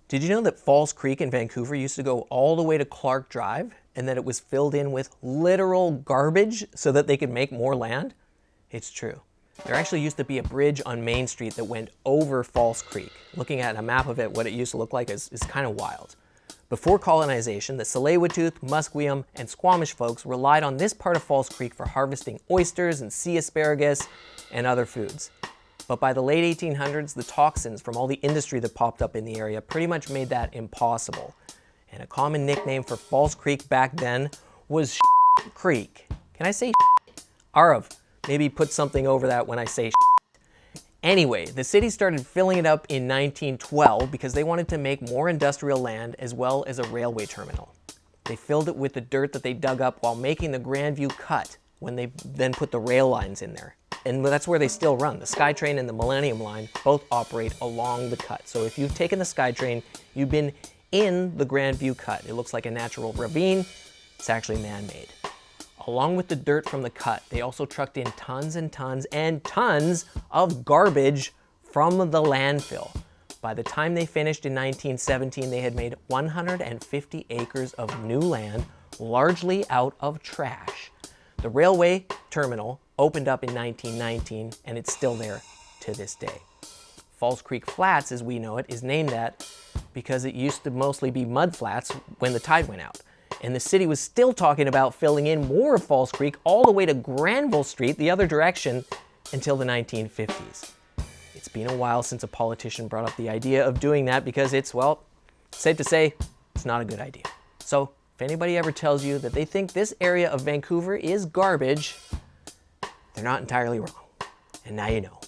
Did you know that Falls Creek in Vancouver used to go all the way to Clark Drive and that it was filled in with literal garbage so that they could make more land? It's true. There actually used to be a bridge on Main Street that went over Falls Creek. Looking at a map of it, what it used to look like is kind of wild. Before colonization, the Tsleil-Waututh, Musqueam, and Squamish folks relied on this part of Falls Creek for harvesting oysters and sea asparagus and other foods. But by the late 1800s, the toxins from all the industry that popped up in the area pretty much made that impossible. And a common nickname for Falls Creek back then was Creek. Can I say Arav, maybe put something over that when I say Anyway, the city started filling it up in 1912 because they wanted to make more industrial land as well as a railway terminal. They filled it with the dirt that they dug up while making the Grandview Cut when they then put the rail lines in there. And that's where they still run. The SkyTrain and the Millennium Line both operate along the cut. So if you've taken the SkyTrain, you've been in the Grandview Cut. It looks like a natural ravine. It's actually man-made. Along with the dirt from the cut, they also trucked in tons and tons and tons of garbage from the landfill. By the time they finished in 1917, they had made 150 acres of new land, largely out of trash. The railway terminal opened up in 1919, and it's still there to this day. Falls Creek Flats, as we know it, is named that because it used to mostly be mud flats when the tide went out. And the city was still talking about filling in more of Falls Creek all the way to Granville Street, the other direction, until the 1950s. It's been a while since a politician brought up the idea of doing that because it's, well, safe to say, it's not a good idea. So if anybody ever tells you that they think this area of Vancouver is garbage, they're not entirely wrong. And now you know.